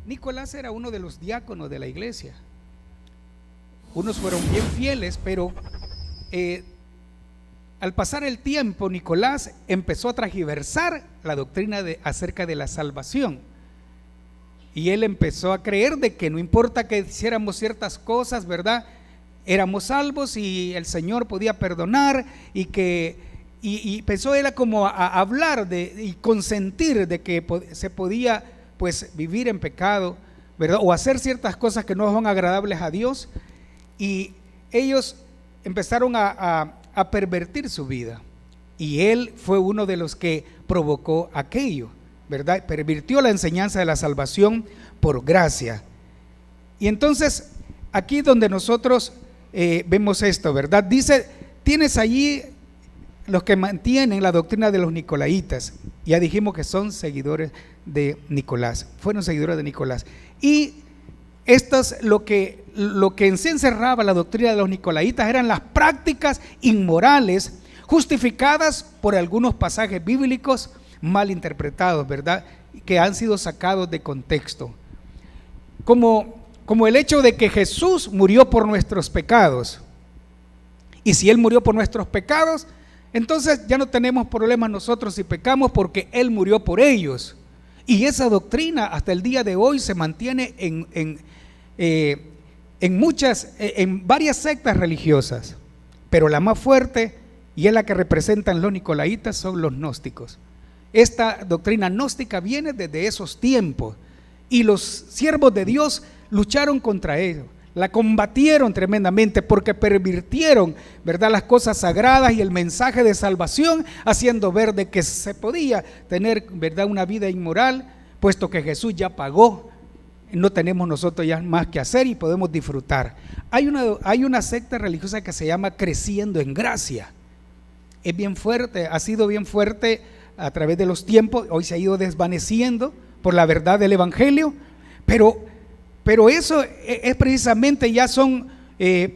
Nicolás era uno de los diáconos de la iglesia. Unos fueron bien fieles, pero al pasar el tiempo, Nicolás empezó a transgiversar la doctrina acerca de la salvación. Y él empezó a creer de que no importa que hiciéramos ciertas cosas, ¿verdad? Éramos salvos y el Señor podía perdonar, y empezó él como a hablar y consentir de que se podía pues vivir en pecado, ¿verdad? O hacer ciertas cosas que no son agradables a Dios, y ellos empezaron a pervertir su vida, y él fue uno de los que provocó aquello, ¿verdad? Pervirtió la enseñanza de la salvación por gracia. Y entonces aquí donde nosotros vemos esto, ¿verdad? Dice, tienes allí los que mantienen la doctrina de los nicolaitas. Ya dijimos que son seguidores de Nicolás, fueron seguidores de Nicolás. Y estas, lo que en sí encerraba la doctrina de los nicolaitas eran las prácticas inmorales justificadas por algunos pasajes bíblicos mal interpretados, ¿verdad? Que han sido sacados de contexto. Como el hecho de que Jesús murió por nuestros pecados. Y si Él murió por nuestros pecados, entonces ya no tenemos problemas nosotros si pecamos, porque Él murió por ellos. Y esa doctrina hasta el día de hoy se mantiene en varias sectas religiosas, pero la más fuerte, y es la que representan los nicolaitas, son los gnósticos. Esta doctrina gnóstica viene desde esos tiempos, y los siervos de Dios lucharon contra ellos, la combatieron tremendamente, porque pervirtieron, ¿verdad?, las cosas sagradas y el mensaje de salvación, haciendo ver de que se podía tener, ¿verdad?, una vida inmoral, puesto que Jesús ya pagó. No tenemos nosotros ya más que hacer y podemos disfrutar. Hay una secta religiosa que se llama Creciendo en Gracia. Es bien fuerte, ha sido bien fuerte a través de los tiempos. Hoy se ha ido desvaneciendo por la verdad del evangelio, pero eso es precisamente, ya son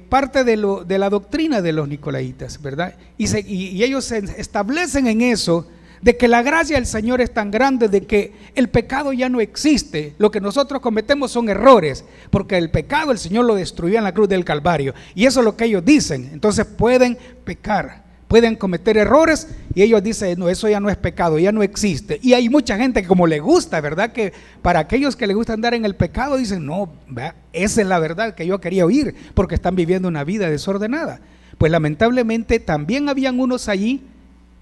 parte de la doctrina de los nicolaitas, ¿verdad? Y ellos se establecen en eso, de que la gracia del Señor es tan grande, de que el pecado ya no existe. Lo que nosotros cometemos son errores, porque el pecado el Señor lo destruyó en la cruz del Calvario, y eso es lo que ellos dicen. Entonces pueden pecar, pueden cometer errores, y ellos dicen, no, eso ya no es pecado, ya no existe. Y hay mucha gente que, como le gusta, ¿verdad?, que para aquellos que les gusta andar en el pecado, dicen, no, esa es la verdad que yo quería oír, porque están viviendo una vida desordenada. Pues lamentablemente también habían unos allí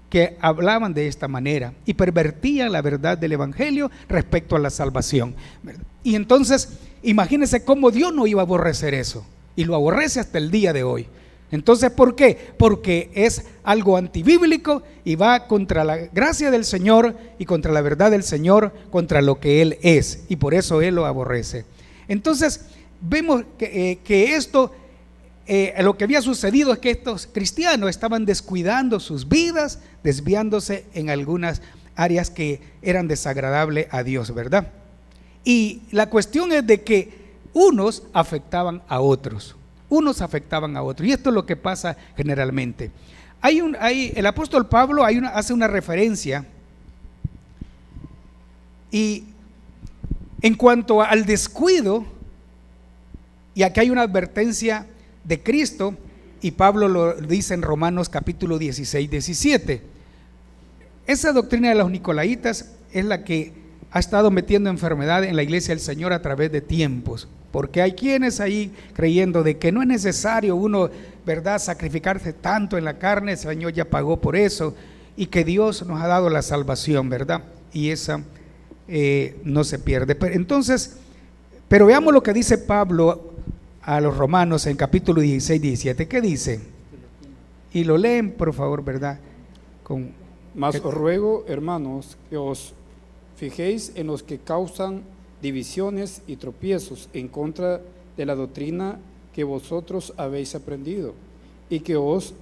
que hablaban de esta manera y pervertían la verdad del evangelio respecto a la salvación, ¿verdad? Y entonces imagínense cómo Dios no iba a aborrecer eso, y lo aborrece hasta el día de hoy. Entonces, ¿por qué? Porque es algo antibíblico y va contra la gracia del Señor y contra la verdad del Señor, contra lo que Él es, y por eso Él lo aborrece. Entonces vemos que esto, lo que había sucedido es que estos cristianos estaban descuidando sus vidas, desviándose en algunas áreas que eran desagradables a Dios, ¿verdad? Y la cuestión es de que unos afectaban a otros, y esto es lo que pasa generalmente. El apóstol Pablo hace una referencia, y en cuanto al descuido, y aquí hay una advertencia de Cristo, y Pablo lo dice en Romanos capítulo 16, 17. Esa doctrina de los nicolaitas es la que ha estado metiendo enfermedad en la iglesia del Señor a través de tiempos, porque hay quienes ahí creyendo de que no es necesario uno, ¿verdad?, sacrificarse tanto en la carne, el Señor ya pagó por eso, y que Dios nos ha dado la salvación, ¿verdad? Y esa no se pierde. Pero veamos lo que dice Pablo a los romanos en capítulo 16, 17. ¿Qué dice? Y lo leen, por favor, ¿verdad? Mas os ruego, hermanos, que os fijéis en los que causan divisiones y tropiezos en contra de la doctrina que vosotros habéis aprendido, y que os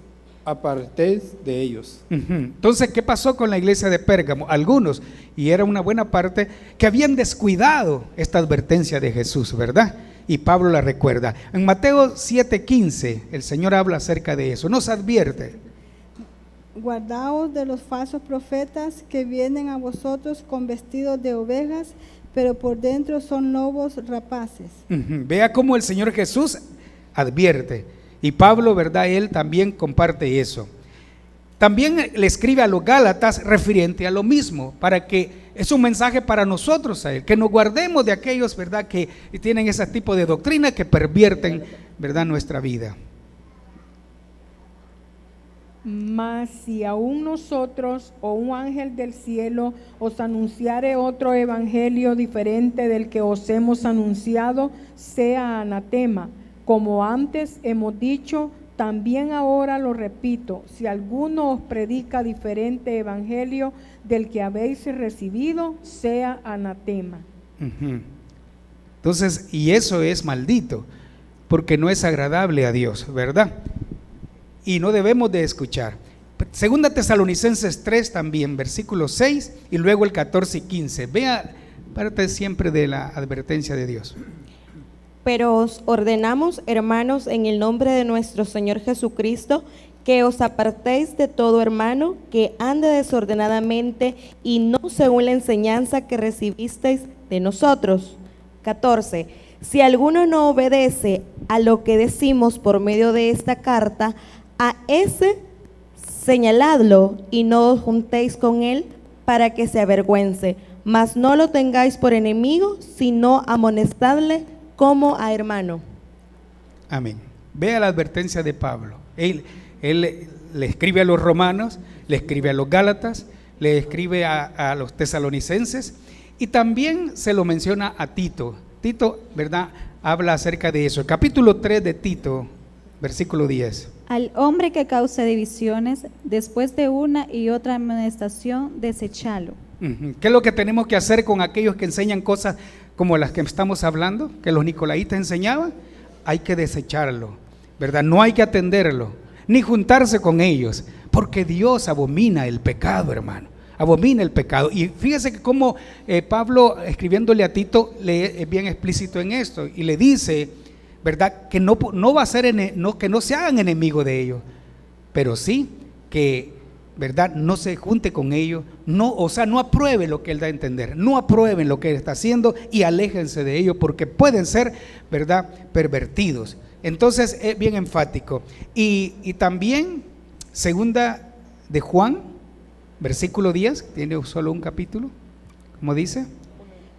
apartéis de ellos. Entonces, ¿qué pasó con la iglesia de Pérgamo? Algunos, y era una buena parte, que habían descuidado esta advertencia de Jesús, ¿verdad? Y Pablo la recuerda. En Mateo 7:15, el Señor habla acerca de eso, nos advierte. guardaos de los falsos profetas que vienen a vosotros con vestidos de ovejas, pero por dentro son lobos rapaces. Vea cómo el Señor Jesús advierte, y Pablo, ¿verdad? Él también comparte eso. También le escribe a los Gálatas referente a lo mismo, para que es un mensaje para nosotros a él, que nos guardemos de aquellos, ¿verdad?, que tienen ese tipo de doctrina que pervierten, ¿verdad?, nuestra vida. Mas si aún nosotros o un ángel del cielo os anunciare otro evangelio diferente del que os hemos anunciado, sea anatema. Como antes hemos dicho, también ahora lo repito, si alguno os predica diferente evangelio del que habéis recibido, sea anatema. Entonces, y eso es maldito, porque no es agradable a Dios, ¿verdad? Y no debemos de escuchar. Segunda Tesalonicenses 3 también, versículo 6 y luego el 14 y 15. Vea, parte siempre de la advertencia de Dios. Pero os ordenamos, hermanos, en el nombre de nuestro Señor Jesucristo, que os apartéis de todo hermano que ande desordenadamente y no según la enseñanza que recibisteis de nosotros. 14. Si alguno no obedece a lo que decimos por medio de esta carta, a ese señaladlo y no os juntéis con él para que se avergüence, mas no lo tengáis por enemigo, sino amonestadle como a hermano. Amén. Vea la advertencia de Pablo. Él le escribe a los romanos, le escribe a los gálatas, le escribe a los tesalonicenses y también se lo menciona a Tito. Tito, ¿verdad?, habla acerca de eso. El capítulo 3 de Tito, versículo 10. Al hombre que cause divisiones, después de una y otra amonestación, desechalo. ¿Qué es lo que tenemos que hacer con aquellos que enseñan cosas como las que estamos hablando, que los nicolaitas enseñaban? Hay que desecharlo, ¿verdad? No hay que atenderlo, ni juntarse con ellos, porque Dios abomina el pecado, hermano. Abomina el pecado. Y fíjese que como Pablo, escribiéndole a Tito, es bien explícito en esto y le dice, ¿verdad?, que no va a ser que no se hagan enemigos de ellos, pero sí que, ¿verdad?, no se junte con ellos, no apruebe lo que él da a entender, no aprueben lo que él está haciendo y aléjense de ellos porque pueden ser, ¿verdad?, pervertidos. Entonces es bien enfático. Y también segunda de Juan, versículo 10, tiene solo un capítulo, como dice.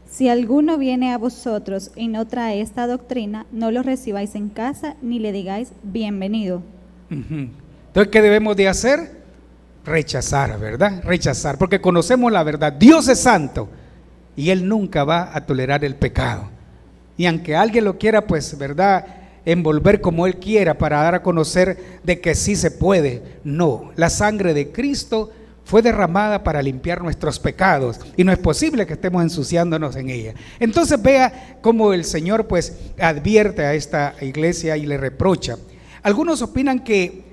Si alguno viene a vosotros y no trae esta doctrina, no lo recibáis en casa ni le digáis bienvenido. Entonces, ¿qué debemos de hacer? Rechazar, ¿verdad? Rechazar, porque conocemos la verdad. Dios es santo y Él nunca va a tolerar el pecado. Y aunque alguien lo quiera, pues, ¿verdad?, envolver como Él quiera para dar a conocer de que sí se puede, no. La sangre de Cristo fue derramada para limpiar nuestros pecados y no es posible que estemos ensuciándonos en ella. Entonces vea cómo el Señor pues advierte a esta iglesia y le reprocha. Algunos opinan que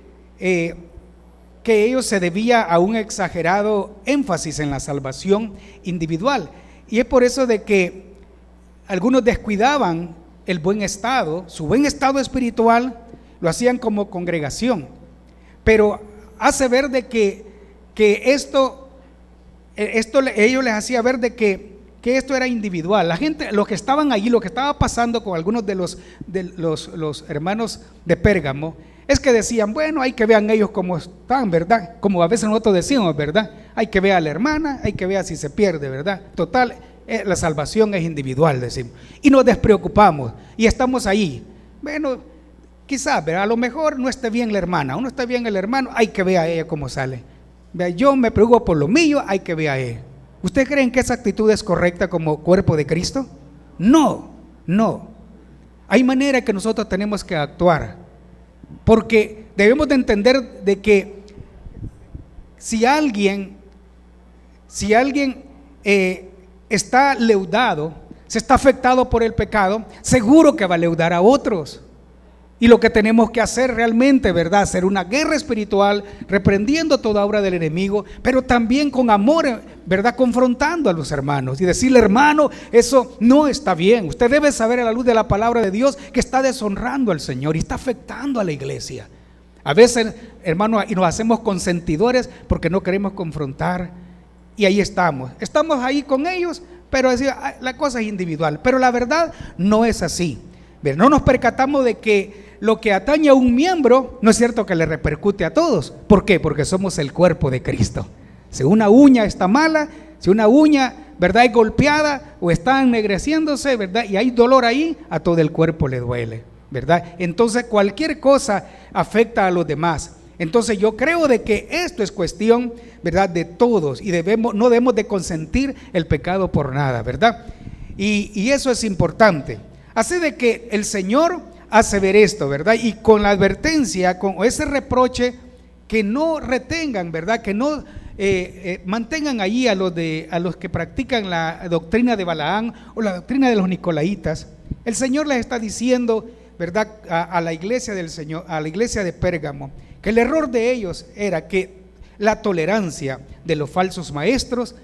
ello se debía a un exagerado énfasis en la salvación individual, y es por eso de que algunos descuidaban el buen estado, su buen estado espiritual, lo hacían como congregación, pero hace ver de que esto ellos les hacía ver de que esto era individual. La gente, los que estaban allí, lo que estaba pasando con algunos de los hermanos de Pérgamo, es que decían, bueno, hay que vean ellos cómo están, ¿verdad? Como a veces nosotros decimos, ¿verdad? Hay que ver a la hermana, hay que ver si se pierde, ¿verdad? Total, la salvación es individual, decimos. Y nos despreocupamos y estamos ahí. Bueno, quizás, ¿verdad?, a lo mejor no esté bien la hermana, o no está bien el hermano, hay que ver a ella cómo sale. Yo me preocupo por lo mío, hay que ver a él. ¿Ustedes creen que esa actitud es correcta como cuerpo de Cristo? No, no. Hay manera que nosotros tenemos que actuar, porque debemos de entender de que si alguien está leudado, se está afectado por el pecado, seguro que va a leudar a otros. Y lo que tenemos que hacer realmente, ¿verdad?, hacer una guerra espiritual, reprendiendo toda obra del enemigo, pero también con amor, ¿verdad?, confrontando a los hermanos y decirle, hermano, eso no está bien. Usted debe saber a la luz de la palabra de Dios que está deshonrando al Señor y está afectando a la iglesia. A veces, hermano, y nos hacemos consentidores porque no queremos confrontar, y ahí estamos ahí con ellos, pero la cosa es individual. Pero la verdad no es así. No nos percatamos de que lo que atañe a un miembro, no es cierto que le repercute a todos. ¿Por qué? Porque somos el cuerpo de Cristo. Si una uña está mala, si una uña, ¿verdad?, es golpeada o está ennegreciéndose, ¿verdad?, y hay dolor ahí, a todo el cuerpo le duele, ¿verdad? Entonces cualquier cosa afecta a los demás. Entonces yo creo de que esto es cuestión, ¿verdad?, de todos, y no debemos de consentir el pecado por nada, ¿verdad? Y eso es importante. Así de que el Señor hace ver esto, ¿verdad? Y con la advertencia, con ese reproche, que no retengan, ¿verdad?, que no mantengan allí a los que practican la doctrina de Balaán o la doctrina de los Nicolaitas. El Señor les está diciendo, ¿verdad?, a la iglesia del Señor, a la iglesia de Pérgamo, que el error de ellos era que la tolerancia de los falsos maestros,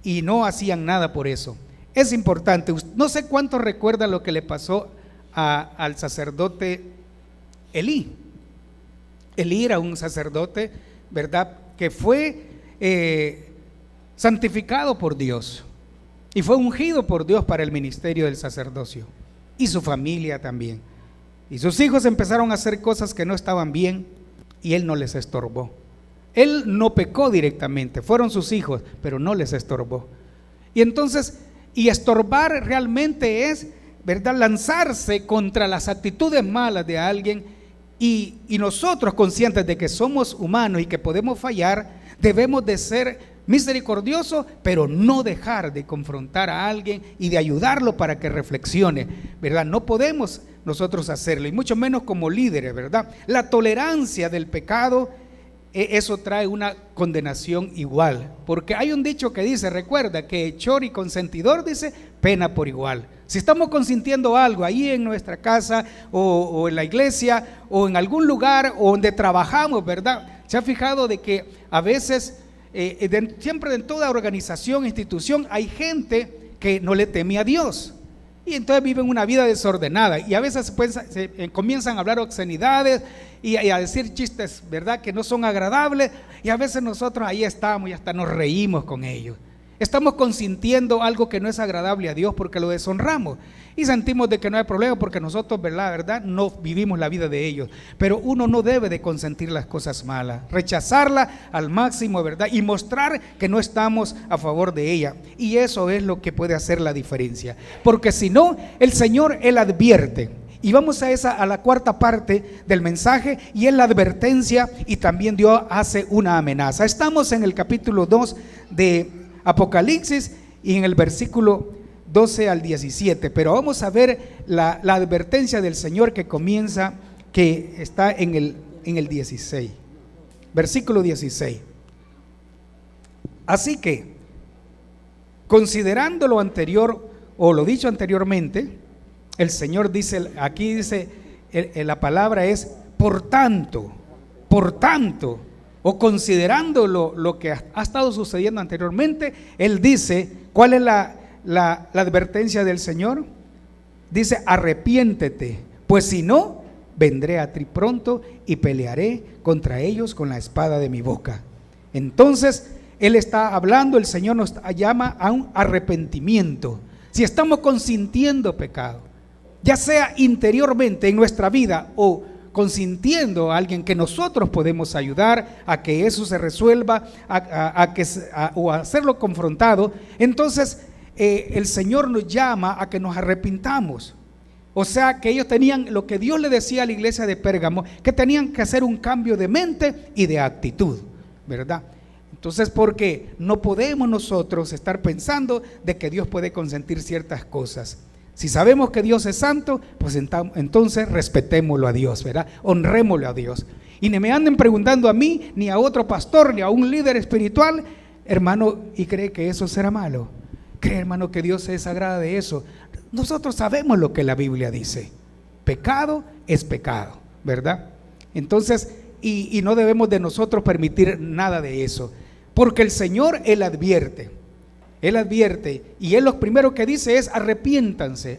y no hacían nada por eso. Es importante. No sé cuántos recuerdan lo que le pasó al sacerdote Elí. Elí era un sacerdote, ¿verdad?, que fue santificado por Dios y fue ungido por Dios para el ministerio del sacerdocio, y su familia también. Y sus hijos empezaron a hacer cosas que no estaban bien, y él no les estorbó. Él no pecó directamente, fueron sus hijos, pero no les estorbó. Y entonces, y estorbar realmente es, ¿verdad?, lanzarse contra las actitudes malas de alguien. Y nosotros, conscientes de que somos humanos y que podemos fallar, debemos de ser misericordiosos, pero no dejar de confrontar a alguien y de ayudarlo para que reflexione, ¿verdad? No podemos nosotros hacerlo, y mucho menos como líderes, ¿verdad? La tolerancia del pecado, eso trae una condenación igual, porque hay un dicho que dice, recuerda, que hechor y consentidor, dice, pena por igual. Si estamos consintiendo algo ahí en nuestra casa o en la iglesia o en algún lugar o donde trabajamos, ¿verdad? Se ha fijado de que a veces, siempre en toda organización, institución, hay gente que no le teme a Dios, y entonces viven una vida desordenada, y a veces comienzan a hablar obscenidades y a decir chistes, ¿verdad?, que no son agradables, y a veces nosotros ahí estamos y hasta nos reímos con ellos. Estamos consintiendo algo que no es agradable a Dios porque lo deshonramos, y sentimos de que no hay problema porque nosotros, ¿verdad?, no vivimos la vida de ellos. Pero uno no debe de consentir las cosas malas, rechazarla al máximo, ¿verdad?, y mostrar que no estamos a favor de ella. Y eso es lo que puede hacer la diferencia, porque si no, el Señor, Él advierte. Y vamos a la cuarta parte del mensaje, y es la advertencia, y también Dios hace una amenaza. Estamos en el capítulo 2 de Apocalipsis, y en el versículo 12 al 17, pero vamos a ver la advertencia del Señor que comienza, que está en el 16, versículo 16. Así que, considerando lo anterior, o lo dicho anteriormente, el Señor dice, aquí dice, la palabra es por tanto, o considerando lo que ha estado sucediendo anteriormente. Él dice, ¿cuál es la advertencia del Señor? Dice, arrepiéntete, pues si no, vendré a ti pronto y pelearé contra ellos con la espada de mi boca. Entonces, Él está hablando, el Señor nos llama a un arrepentimiento. Si estamos consintiendo pecado, ya sea interiormente en nuestra vida o consintiendo a alguien que nosotros podemos ayudar a que eso se resuelva, o a hacerlo confrontado, entonces el Señor nos llama a que nos arrepintamos. O sea, que ellos tenían lo que Dios le decía a la iglesia de Pérgamo, que tenían que hacer un cambio de mente y de actitud, ¿verdad? Entonces, porque no podemos nosotros estar pensando de que Dios puede consentir ciertas cosas. Si sabemos que Dios es santo, pues entonces respetémoslo a Dios, ¿verdad? Honrémoslo a Dios. Y ni me anden preguntando a mí, ni a otro pastor, ni a un líder espiritual, hermano, ¿y cree que eso será malo? ¿Cree, hermano, que Dios se desagrada de eso? Nosotros sabemos lo que la Biblia dice. Pecado es pecado, ¿verdad? Entonces, y no debemos de nosotros permitir nada de eso, porque el Señor, Él advierte, y Él lo primero que dice es arrepiéntanse,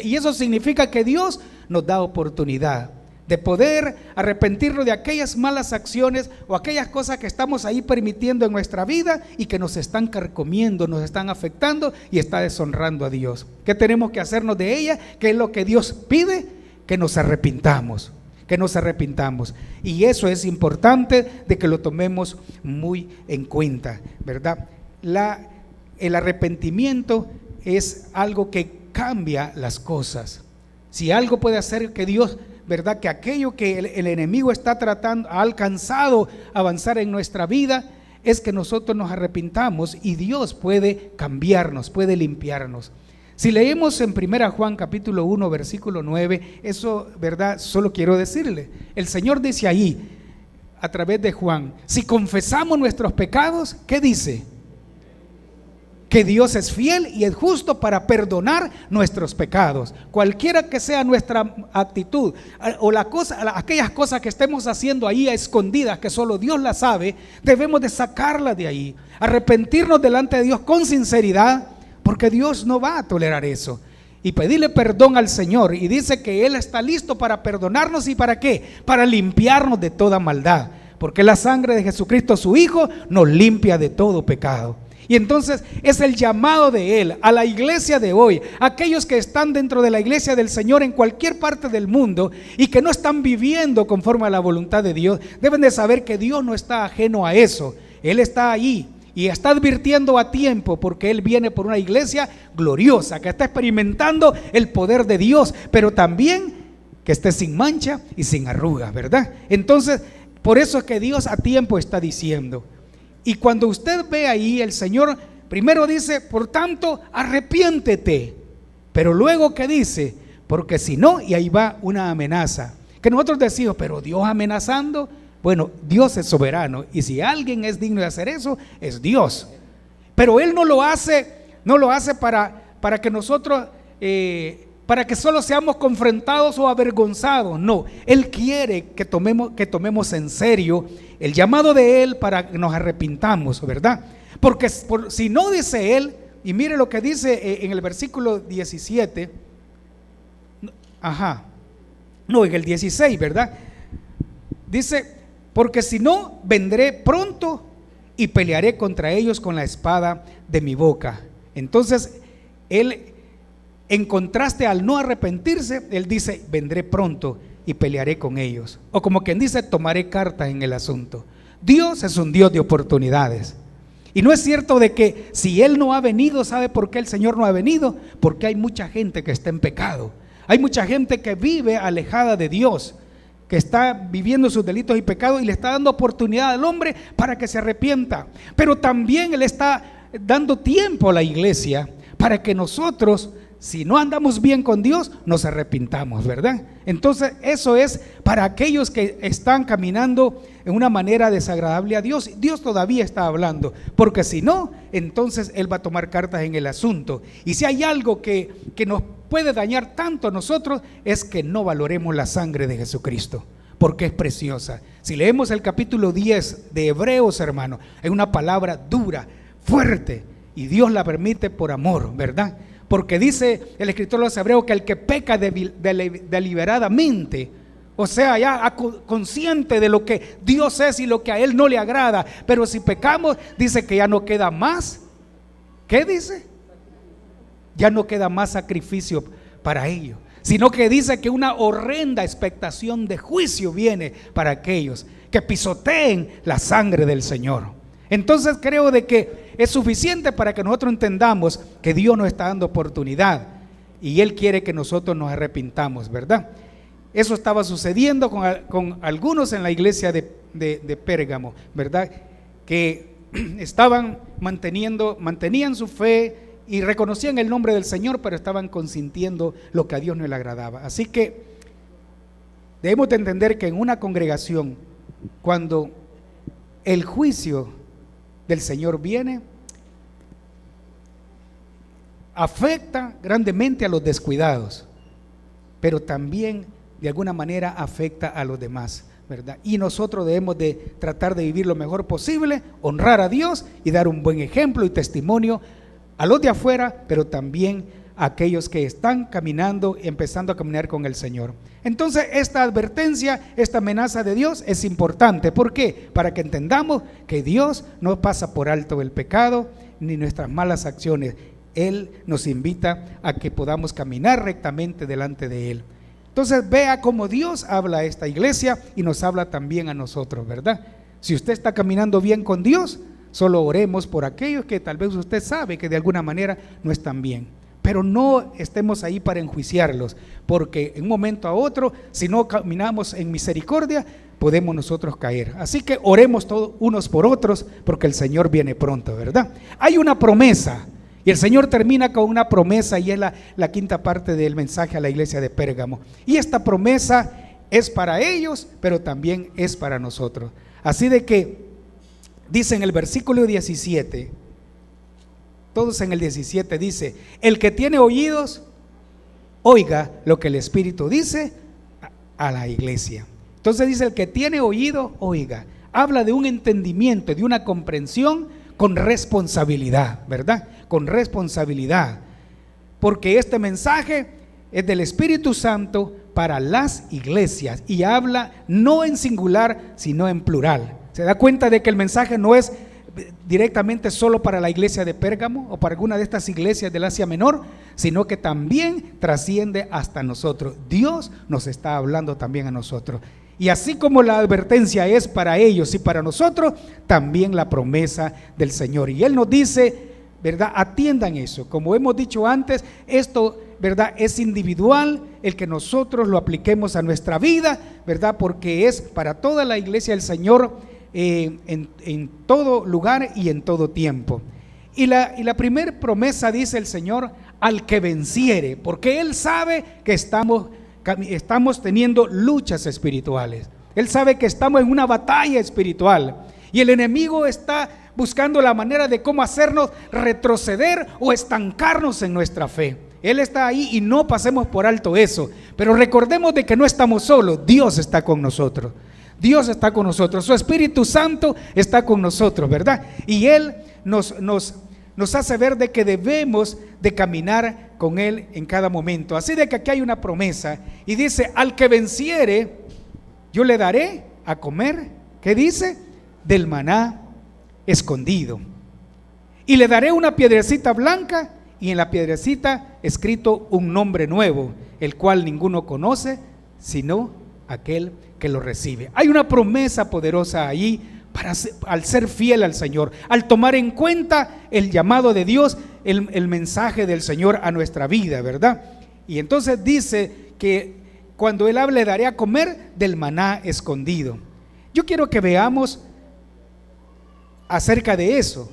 y eso significa que Dios nos da oportunidad de poder arrepentirnos de aquellas malas acciones o aquellas cosas que estamos ahí permitiendo en nuestra vida y que nos están carcomiendo, nos están afectando y está deshonrando a Dios. ¿Qué tenemos que hacernos de ella? ¿Qué es lo que Dios pide? Que nos arrepintamos, que nos arrepintamos. Y eso es importante de que lo tomemos muy en cuenta, ¿verdad? El arrepentimiento es algo que cambia las cosas. Si algo puede hacer que Dios, ¿verdad? Que aquello que el enemigo está tratando, ha alcanzado avanzar en nuestra vida, es que nosotros nos arrepintamos y Dios puede cambiarnos, puede limpiarnos. Si leemos en 1 Juan capítulo 1 versículo 9, eso, ¿verdad? Solo quiero decirle, el Señor dice ahí, a través de Juan, si confesamos nuestros pecados, ¿qué dice? Que Dios es fiel y es justo para perdonar nuestros pecados, cualquiera que sea nuestra actitud o aquellas cosas que estemos haciendo ahí a escondidas, que solo Dios las sabe, debemos de sacarlas de ahí, arrepentirnos delante de Dios con sinceridad, porque Dios no va a tolerar eso, y pedirle perdón al Señor. Y dice que Él está listo para perdonarnos. ¿Y para qué? Para limpiarnos de toda maldad, porque la sangre de Jesucristo su Hijo nos limpia de todo pecado. Y entonces es el llamado de Él a la iglesia de hoy, aquellos que están dentro de la iglesia del Señor en cualquier parte del mundo y que no están viviendo conforme a la voluntad de Dios, deben de saber que Dios no está ajeno a eso. Él está ahí y está advirtiendo a tiempo, porque Él viene por una iglesia gloriosa que está experimentando el poder de Dios, pero también que esté sin mancha y sin arrugas, ¿verdad? Entonces, por eso es que Dios a tiempo está diciendo. Y cuando usted ve ahí, el Señor primero dice, por tanto, arrepiéntete. Pero luego, ¿qué dice? Porque si no, y ahí va una amenaza. Que nosotros decimos, pero Dios amenazando. Bueno, Dios es soberano. Y si alguien es digno de hacer eso, es Dios. Pero Él no lo hace para que nosotros, para que solo seamos confrontados o avergonzados. No, Él quiere que tomemos en serio el llamado de Él para que nos arrepintamos, ¿verdad? Porque si no, dice Él, y mire lo que dice en el versículo 17, en el 16, ¿verdad? Dice, porque si no, vendré pronto y pelearé contra ellos con la espada de mi boca. Entonces, Él, en contraste al no arrepentirse, Él dice, vendré pronto y pelearé con ellos. O como quien dice, tomaré cartas en el asunto. Dios es un Dios de oportunidades. Y no es cierto de que si Él no ha venido, ¿sabe por qué el Señor no ha venido? Porque hay mucha gente que está en pecado. Hay mucha gente que vive alejada de Dios, que está viviendo sus delitos y pecados, y le está dando oportunidad al hombre para que se arrepienta. Pero también Él está dando tiempo a la iglesia para que nosotros, si no andamos bien con Dios, nos arrepintamos, ¿verdad? Entonces eso es para aquellos que están caminando en una manera desagradable a Dios. Dios todavía está hablando, porque si no, entonces Él va a tomar cartas en el asunto. Y si hay algo que nos puede dañar tanto a nosotros, es que no valoremos la sangre de Jesucristo, porque es preciosa. Si leemos el capítulo 10 de Hebreos, hermano, es una palabra dura, fuerte, y Dios la permite por amor, ¿verdad? Porque dice el escritor de los Hebreos que el que peca deliberadamente, o sea, ya consciente de lo que Dios es y lo que a Él no le agrada, pero si pecamos, dice que ya no queda más. ¿Qué dice? Ya no queda más sacrificio para ellos, sino que dice que una horrenda expectación de juicio viene para aquellos que pisoteen la sangre del Señor. Entonces creo de que es suficiente para que nosotros entendamos que Dios nos está dando oportunidad y Él quiere que nosotros nos arrepintamos, ¿verdad? Eso estaba sucediendo con algunos en la iglesia de Pérgamo, ¿verdad? Que mantenían su fe y reconocían el nombre del Señor, pero estaban consintiendo lo que a Dios no le agradaba. Así que debemos de entender que en una congregación, cuando el juicio del Señor viene, afecta grandemente a los descuidados, pero también de alguna manera afecta a los demás, ¿verdad? Y nosotros debemos de tratar de vivir lo mejor posible, honrar a Dios y dar un buen ejemplo y testimonio a los de afuera, pero también a aquellos que están caminando, empezando a caminar con el Señor. Entonces esta advertencia, esta amenaza de Dios es importante. ¿Por qué? Para que entendamos que Dios no pasa por alto el pecado ni nuestras malas acciones. Él nos invita a que podamos caminar rectamente delante de Él. Entonces vea cómo Dios habla a esta iglesia y nos habla también a nosotros, ¿verdad? Si usted está caminando bien con Dios, solo oremos por aquellos que tal vez usted sabe que de alguna manera no están bien. Pero no estemos ahí para enjuiciarlos, porque en un momento a otro, si no caminamos en misericordia, podemos nosotros caer. Así que oremos todos unos por otros, porque el Señor viene pronto, ¿verdad? Hay una promesa, y el Señor termina con una promesa, y es la quinta parte del mensaje a la iglesia de Pérgamo. Y esta promesa es para ellos, pero también es para nosotros. Así de que dice en el versículo 17, todos en el 17 dice: el que tiene oídos, oiga lo que el Espíritu dice a la iglesia. Entonces dice: el que tiene oído, oiga. Habla de un entendimiento, de una comprensión con responsabilidad, ¿verdad? Con responsabilidad. Porque este mensaje es del Espíritu Santo para las iglesias, y habla no en singular, sino en plural. ¿Se da cuenta de que el mensaje no es directamente solo para la iglesia de Pérgamo o para alguna de estas iglesias del Asia Menor, sino que también trasciende hasta nosotros? Dios nos está hablando también a nosotros. Y así como la advertencia es para ellos y para nosotros, también la promesa del Señor. Y Él nos dice, ¿verdad? Atiendan eso. Como hemos dicho antes, esto, ¿verdad?, es individual, el que nosotros lo apliquemos a nuestra vida, ¿verdad? Porque es para toda la iglesia del Señor, en todo lugar y en todo tiempo. Y la primera promesa, dice el Señor, al que venciere, porque Él sabe que estamos teniendo luchas espirituales. Él sabe que estamos en una batalla espiritual, y el enemigo está buscando la manera de cómo hacernos retroceder o estancarnos en nuestra fe. Él está ahí, y no pasemos por alto eso, pero recordemos de que no estamos solos. Dios está con nosotros. Dios está con nosotros, su Espíritu Santo está con nosotros, ¿verdad? Y Él nos hace ver de que debemos de caminar con Él en cada momento. Así de que aquí hay una promesa, y dice: al que venciere, yo le daré a comer, ¿qué dice? Del maná escondido. Y le daré una piedrecita blanca, y en la piedrecita escrito un nombre nuevo, el cual ninguno conoce, sino aquel que lo recibe. Hay una promesa poderosa allí al ser fiel al Señor, al tomar en cuenta el llamado de Dios, el mensaje del Señor a nuestra vida, ¿verdad? Y entonces dice que cuando Él habla, le daré a comer del maná escondido. Yo quiero que veamos acerca de eso,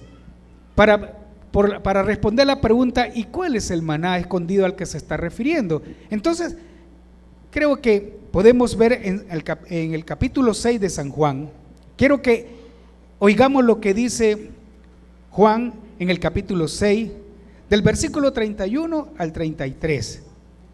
para responder la pregunta: ¿y cuál es el maná escondido al que se está refiriendo? Entonces, creo que podemos ver en el capítulo 6 de San Juan. Quiero que oigamos lo que dice Juan en el capítulo 6, del versículo 31 al 33.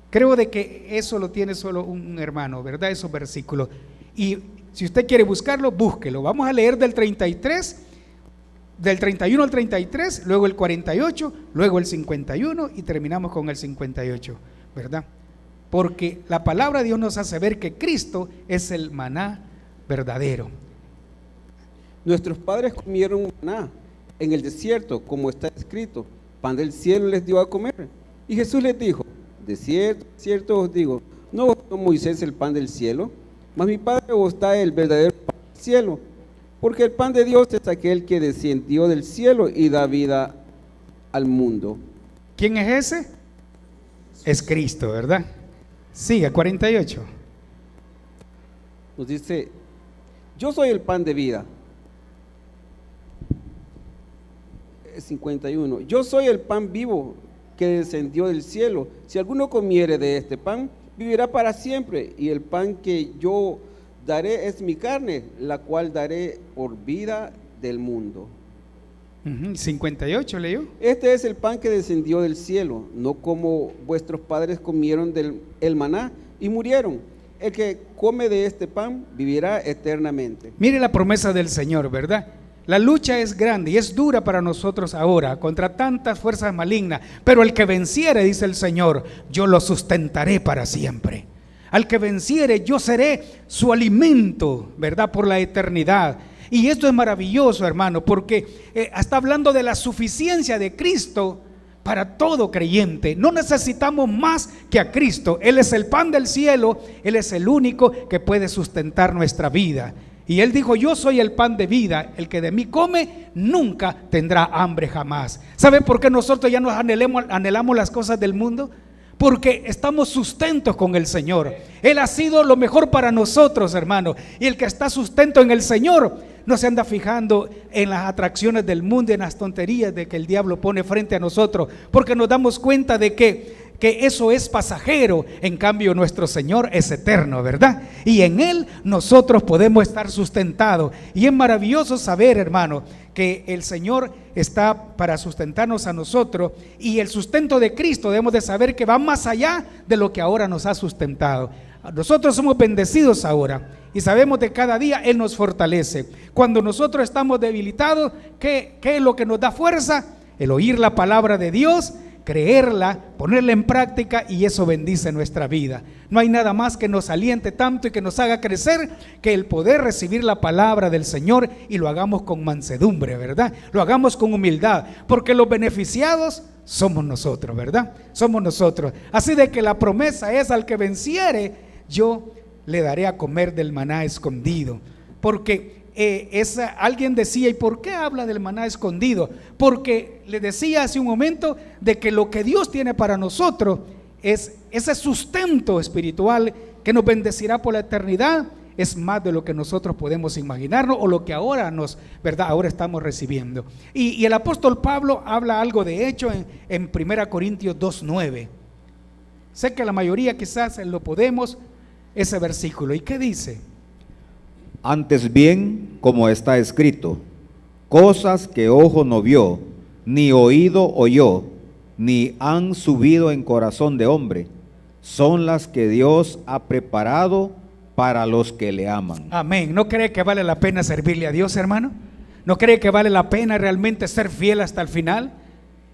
Creo de que eso lo tiene solo un hermano, ¿verdad? Esos versículos. Y si usted quiere buscarlo, búsquelo. Vamos a leer del 31 al 33, luego el 48, luego el 51 y terminamos con el 58, ¿verdad? Porque la palabra de Dios nos hace ver que Cristo es el maná verdadero. Nuestros padres comieron maná en el desierto, como está escrito: pan del cielo les dio a comer. Y Jesús les dijo: de cierto os digo, no os dio Moisés el pan del cielo, mas mi Padre os da el verdadero pan del cielo. Porque el pan de Dios es aquel que descendió del cielo y da vida al mundo. ¿Quién es ese? Es Cristo, ¿verdad? Siga, 48. Nos dice: yo soy el pan de vida. 51. Yo soy el pan vivo que descendió del cielo. Si alguno comiere de este pan, vivirá para siempre. Y el pan que yo daré es mi carne, la cual daré por vida del mundo. 58 leyó. Este es el pan que descendió del cielo, no como vuestros padres comieron el maná y murieron. El que come de este pan vivirá eternamente. Mire la promesa del Señor, ¿verdad? la lucha es grande y es dura para nosotros ahora, contra tantas fuerzas malignas, pero el que venciere, dice el Señor, yo lo sustentaré para siempre. Al que venciere, yo seré su alimento, ¿verdad? Por la eternidad. Y esto es maravilloso, hermano, porque está hablando de la suficiencia de Cristo para todo creyente. No necesitamos más que a Cristo. Él es el pan del cielo, Él es el único que puede sustentar nuestra vida. Y Él dijo, yo soy el pan de vida, el que de mí come nunca tendrá hambre jamás. ¿Sabe por qué nosotros ya nos anhelamos las cosas del mundo? Porque estamos sustentos con el Señor. Él ha sido lo mejor para nosotros, hermano. Y el que está sustento en el Señor no se anda fijando en las atracciones del mundo, en las tonterías de que el diablo pone frente a nosotros, porque nos damos cuenta de que eso es pasajero. En cambio nuestro Señor es eterno, ¿verdad? Y en Él nosotros podemos estar sustentados. Y es maravilloso saber, hermano, que el Señor está para sustentarnos a nosotros, y el sustento de Cristo debemos de saber que va más allá de lo que ahora nos ha sustentado. Nosotros somos bendecidos ahora y sabemos que cada día Él nos fortalece. Cuando nosotros estamos debilitados, ¿qué es lo que nos da fuerza? El oír la palabra de Dios, creerla, ponerla en práctica, y eso bendice nuestra vida. No hay nada más que nos aliente tanto y que nos haga crecer que el poder recibir la palabra del Señor, y lo hagamos con mansedumbre, ¿verdad? Lo hagamos con humildad, porque los beneficiados somos nosotros, ¿verdad? Somos nosotros. Así de que la promesa es: al que venciere, yo le daré a comer del maná escondido. Porque alguien decía, ¿y por qué habla del maná escondido? Porque le decía hace un momento de que lo que Dios tiene para nosotros es ese sustento espiritual que nos bendecirá por la eternidad. Es más de lo que nosotros podemos imaginarnos, o lo que ahora ¿verdad? Ahora estamos recibiendo. Y el apóstol Pablo habla algo de hecho en 1 Corintios 2:9. Sé que la mayoría quizás lo podemos, ese versículo. ¿Y qué dice? Antes bien, como está escrito, cosas que ojo no vio, ni oído oyó, ni han subido en corazón de hombre, son las que Dios ha preparado para los que le aman. Amén. ¿No cree que vale la pena servirle a Dios, hermano? ¿No cree que vale la pena realmente ser fiel hasta el final?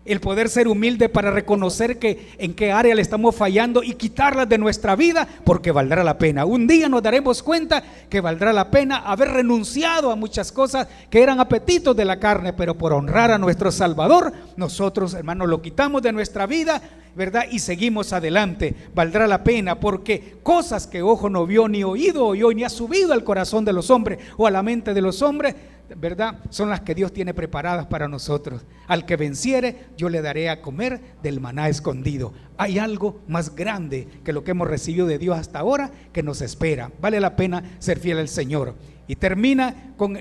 El poder ser humilde para reconocer que en qué área le estamos fallando y quitarlas de nuestra vida, porque valdrá la pena. Un día nos daremos cuenta que valdrá la pena haber renunciado a muchas cosas que eran apetitos de la carne, pero por honrar a nuestro Salvador, nosotros, hermanos, lo quitamos de nuestra vida, ¿verdad? Y seguimos adelante. Valdrá la pena, porque cosas que ojo no vio, ni oído oyó, ni ha subido al corazón de los hombres o a la mente de los hombres, ¿verdad? Son las que Dios tiene preparadas para nosotros. Al que venciere, yo le daré a comer del maná escondido. Hay algo más grande que lo que hemos recibido de Dios hasta ahora que nos espera. Vale la pena ser fiel al Señor. Y termina con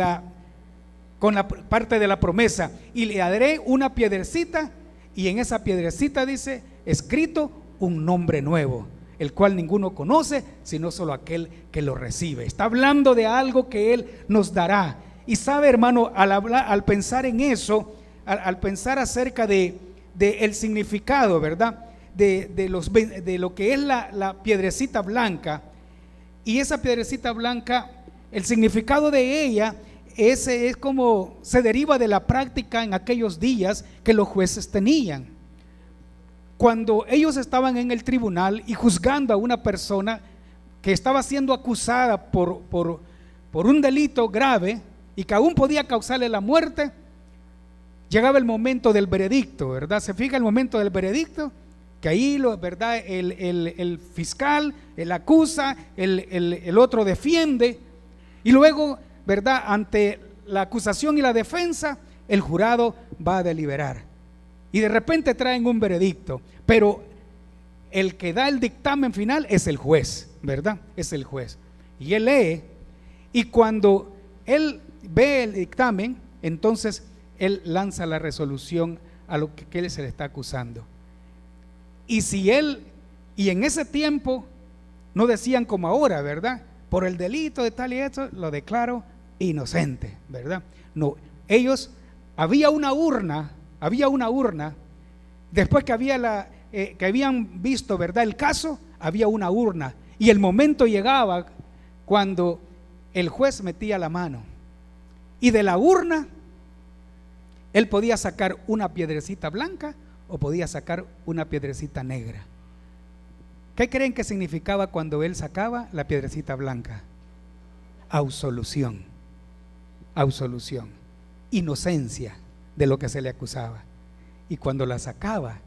la parte de la promesa: y le daré una piedrecita, y en esa piedrecita dice, escrito un nombre nuevo, el cual ninguno conoce, sino solo aquel que lo recibe. Está hablando de algo que Él nos dará. Y sabe, hermano, al pensar en eso, al pensar acerca de el significado, ¿verdad? De lo que es la piedrecita blanca, y esa piedrecita blanca, el significado de ella es como se deriva de la práctica en aquellos días que los jueces tenían. Cuando ellos estaban en el tribunal y juzgando a una persona que estaba siendo acusada por un delito grave y que aún podía causarle la muerte, llegaba el momento del veredicto, ¿verdad? Se fija el momento del veredicto, que ahí, ¿verdad? El fiscal, él acusa, el otro defiende, y luego, ¿verdad? Ante la acusación y la defensa, el jurado va a deliberar. Y de repente traen un veredicto, pero el que da el dictamen final es el juez, ¿verdad? Es el juez. Y él lee, y cuando él ve el dictamen, entonces él lanza la resolución a lo que él se le está acusando. Y en ese tiempo no decían como ahora, ¿verdad? Por el delito de tal y esto, lo declaro inocente, ¿verdad? No, había una urna, después que habían visto, ¿verdad?, el caso, había una urna, y el momento llegaba cuando el juez metía la mano Y de la urna, él podía sacar una piedrecita blanca o podía sacar una piedrecita negra. ¿Qué creen que significaba cuando él sacaba la piedrecita blanca? Absolución, absolución, inocencia de lo que se le acusaba. Y cuando la sacaba,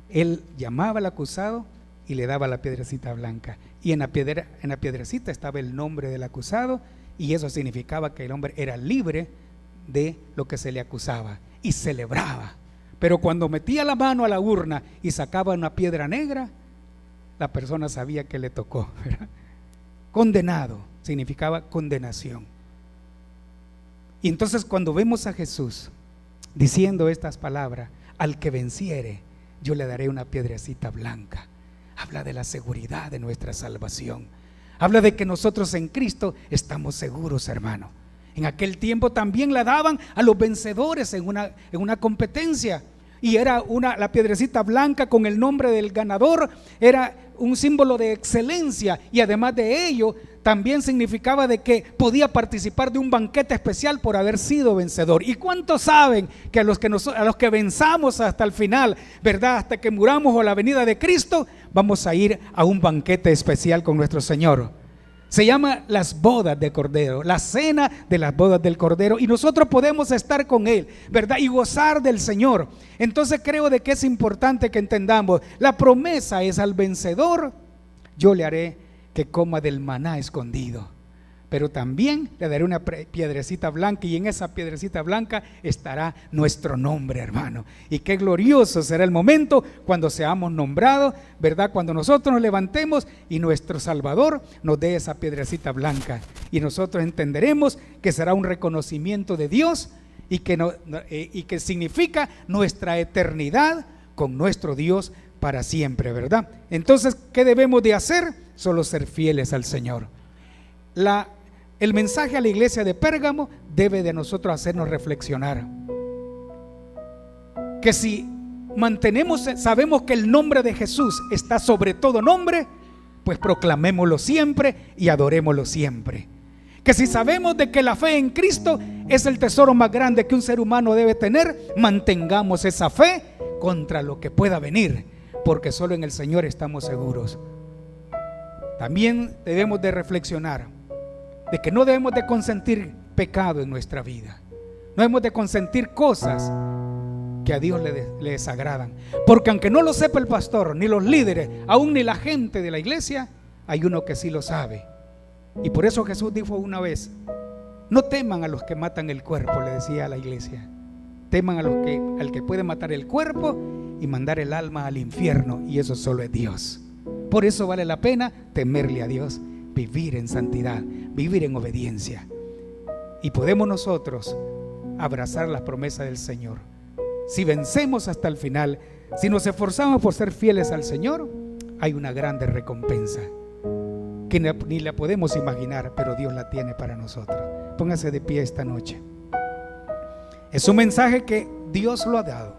él llamaba al acusado y le daba la piedrecita blanca. Y en la piedrecita estaba el nombre del acusado, y eso significaba que el hombre era libre de lo que se le acusaba y celebraba. Pero cuando metía la mano a la urna y sacaba una piedra negra, la persona sabía que le tocó, ¿verdad? Condenado significaba condenación. Y entonces cuando vemos a Jesús diciendo estas palabras, al que venciere, yo le daré una piedrecita blanca, habla de la seguridad de nuestra salvación. Habla de que nosotros en Cristo estamos seguros, hermano. En aquel tiempo también la daban a los vencedores en una competencia. Y era la piedrecita blanca con el nombre del ganador, era un símbolo de excelencia, y además de ello también significaba de que podía participar de un banquete especial por haber sido vencedor. ¿Y cuántos saben que a los que venzamos hasta el final, verdad, hasta que muramos o la venida de Cristo, vamos a ir a un banquete especial con nuestro Señor? Se llama las bodas de Cordero, la cena de las bodas del Cordero, y nosotros podemos estar con Él, ¿verdad? Y gozar del Señor. Entonces creo de que es importante que entendamos, la promesa es al vencedor, yo le haré que coma del maná escondido, pero también le daré una piedrecita blanca, y en esa piedrecita blanca estará nuestro nombre, hermano. Y qué glorioso será el momento cuando seamos nombrados, ¿verdad? Cuando nosotros nos levantemos y nuestro Salvador nos dé esa piedrecita blanca, y nosotros entenderemos que será un reconocimiento de Dios y que significa nuestra eternidad con nuestro Dios para siempre, ¿verdad? Entonces, ¿qué debemos de hacer? Solo ser fieles al Señor. El mensaje a la iglesia de Pérgamo debe de nosotros hacernos reflexionar. Que si sabemos que el nombre de Jesús está sobre todo nombre, pues proclamémoslo siempre y adorémoslo siempre. Que si sabemos de que la fe en Cristo es el tesoro más grande que un ser humano debe tener, mantengamos esa fe contra lo que pueda venir, porque solo en el Señor estamos seguros. También debemos de reflexionar de que no debemos de consentir pecado en nuestra vida. No debemos de consentir cosas que a Dios le desagradan. Porque aunque no lo sepa el pastor, ni los líderes, aún ni la gente de la iglesia, hay uno que sí lo sabe. Y por eso Jesús dijo una vez, no teman a los que matan el cuerpo, le decía a la iglesia. Teman al que puede matar el cuerpo y mandar el alma al infierno, y eso solo es Dios. Por eso vale la pena temerle a Dios, vivir en santidad, vivir en obediencia. Y podemos nosotros abrazar las promesas del Señor. Si vencemos hasta el final, si nos esforzamos por ser fieles al Señor, hay una grande recompensa que ni la podemos imaginar, pero Dios la tiene para nosotros. Póngase de pie esta noche. Es un mensaje que Dios lo ha dado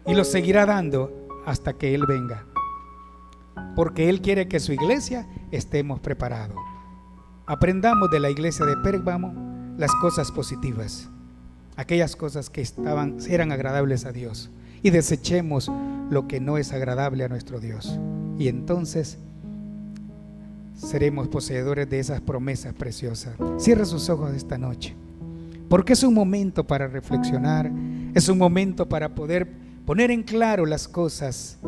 y lo seguirá dando hasta que Él venga, porque Él quiere que su iglesia estemos preparados. Aprendamos de la iglesia de Pérgamo las cosas positivas, aquellas cosas que eran agradables a Dios, y desechemos lo que no es agradable a nuestro Dios, y entonces seremos poseedores de esas promesas preciosas. Cierre sus ojos esta noche, porque es un momento para reflexionar, es un momento para poder poner en claro las cosas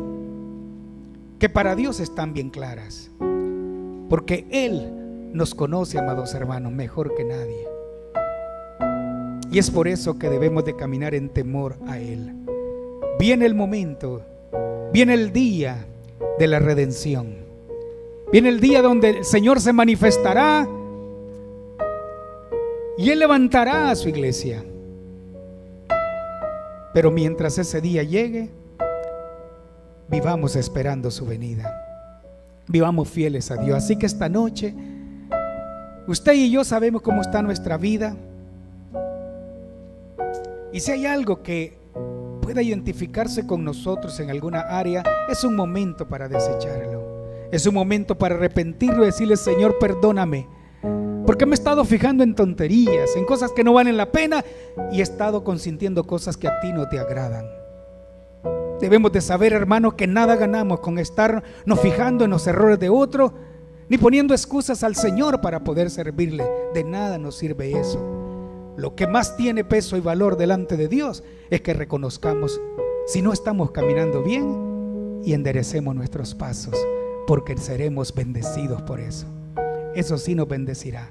que para Dios están bien claras, porque Él nos conoce, amados hermanos, mejor que nadie. Y es por eso que debemos de caminar en temor a Él. Viene el momento, viene el día de la redención, viene el día donde el Señor se manifestará y Él levantará a su iglesia. Pero mientras ese día llegue, vivamos esperando su venida, vivamos fieles a Dios. Así que esta noche, usted y yo sabemos cómo está nuestra vida, y si hay algo que pueda identificarse con nosotros en alguna área, es un momento para desecharlo, es un momento para arrepentirlo y decirle: Señor, perdóname, Porque me he estado fijando en tonterías, en cosas que no valen la pena, y he estado consintiendo cosas que a ti no te agradan. Debemos de saber, hermanos, que nada ganamos con estarnos fijando en los errores de otro, ni poniendo excusas al Señor para poder servirle. De nada nos sirve eso. Lo que más tiene peso y valor delante de Dios es que reconozcamos si no estamos caminando bien y enderecemos nuestros pasos, porque seremos bendecidos por eso. Eso sí nos bendecirá.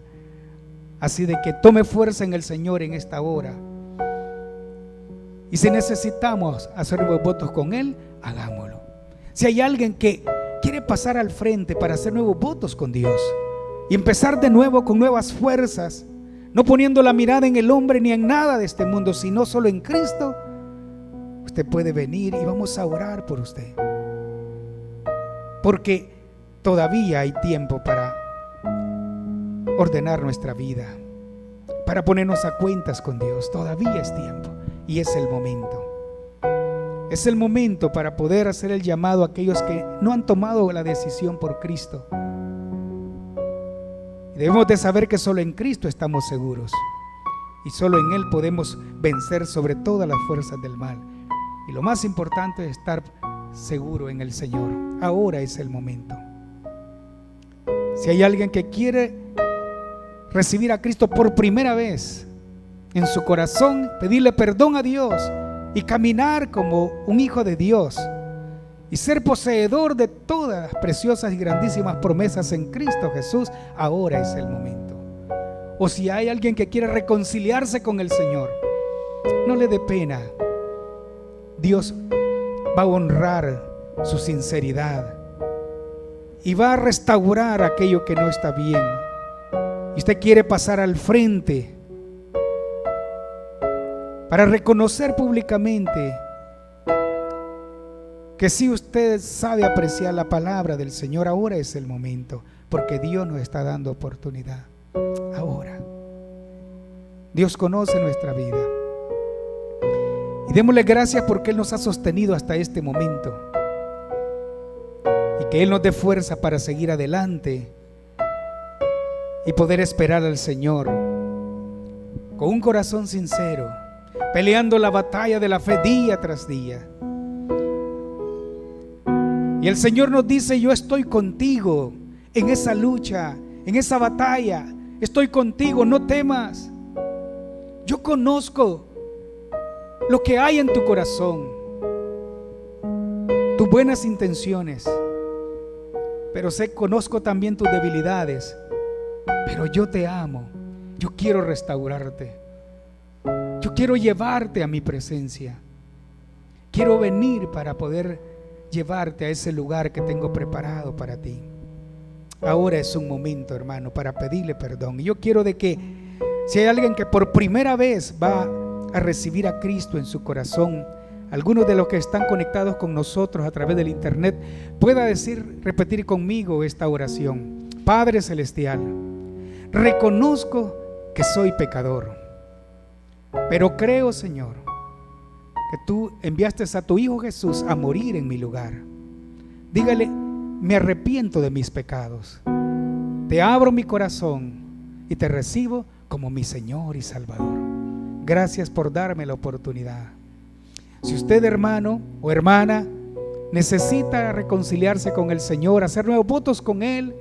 Así de que tome fuerza en el Señor en esta hora. Y si necesitamos hacer nuevos votos con Él, hagámoslo. Si hay alguien que quiere pasar al frente para hacer nuevos votos con Dios y empezar de nuevo con nuevas fuerzas, no poniendo la mirada en el hombre ni en nada de este mundo, sino solo en Cristo, usted puede venir y vamos a orar por usted. Porque todavía hay tiempo para ordenar nuestra vida, para ponernos a cuentas con Dios. Todavía es tiempo y es el momento. Es el momento para poder hacer el llamado a aquellos que no han tomado la decisión por Cristo. Debemos de saber que solo en Cristo estamos seguros y solo en Él podemos vencer sobre todas las fuerzas del mal. Y lo más importante es estar seguro en el Señor. Ahora es el momento. Si hay alguien que quiere recibir a Cristo por primera vez en su corazón, pedirle perdón a Dios y caminar como un hijo de Dios y ser poseedor de todas las preciosas y grandísimas promesas en Cristo Jesús, ahora es el momento. O si hay alguien que quiere reconciliarse con el Señor, no le dé pena. Dios va a honrar su sinceridad y va a restaurar aquello que no está bien. Y usted quiere pasar al frente para reconocer públicamente que si usted sabe apreciar la palabra del Señor, ahora es el momento, porque Dios nos está dando oportunidad. Ahora Dios conoce nuestra vida y démosle gracias porque Él nos ha sostenido hasta este momento y que Él nos dé fuerza para seguir adelante y poder esperar al Señor con un corazón sincero, peleando la batalla de la fe día tras día. Y el Señor nos dice: yo estoy contigo en esa lucha, en esa batalla. Estoy contigo, no temas. Yo conozco lo que hay en tu corazón, tus buenas intenciones, pero conozco también tus debilidades. Pero yo te amo, yo quiero restaurarte, yo quiero llevarte a mi presencia, quiero venir para poder llevarte a ese lugar que tengo preparado para ti. Ahora es un momento, hermano, para pedirle perdón. Y yo quiero de que si hay alguien que por primera vez va a recibir a Cristo en su corazón, algunos de los que están conectados con nosotros a través del internet, pueda repetir conmigo esta oración. Padre Celestial, reconozco que soy pecador, pero creo, Señor, que tú enviaste a tu Hijo Jesús a morir en mi lugar. Dígale: me arrepiento de mis pecados, te abro mi corazón y te recibo como mi Señor y Salvador. Gracias por darme la oportunidad. Si usted, hermano o hermana, necesita reconciliarse con el Señor, hacer nuevos votos con Él,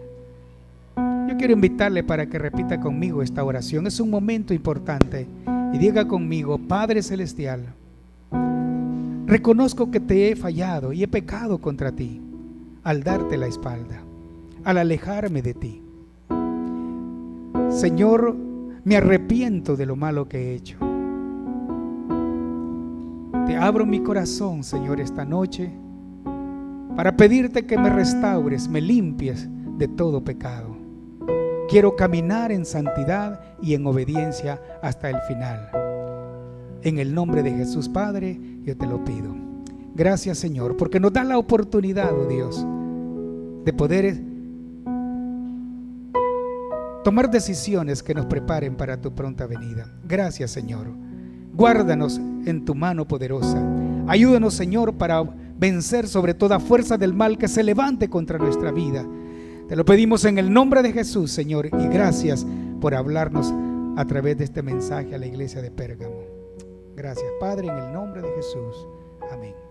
yo quiero invitarle para que repita conmigo esta oración. Es un momento importante y diga conmigo: Padre Celestial, reconozco que te he fallado y he pecado contra ti al darte la espalda, al alejarme de ti. Señor, me arrepiento de lo malo que he hecho. Te abro mi corazón, Señor, esta noche para pedirte que me restaures, me limpies de todo pecado. Quiero caminar en santidad y en obediencia hasta el final. En el nombre de Jesús, Padre, yo te lo pido. Gracias, Señor, porque nos da la oportunidad, oh Dios, de poder tomar decisiones que nos preparen para tu pronta venida. Gracias, Señor. Guárdanos en tu mano poderosa. Ayúdanos, Señor, para vencer sobre toda fuerza del mal que se levante contra nuestra vida. Te lo pedimos en el nombre de Jesús, Señor, y gracias por hablarnos a través de este mensaje a la iglesia de Pérgamo. Gracias, Padre, en el nombre de Jesús. Amén.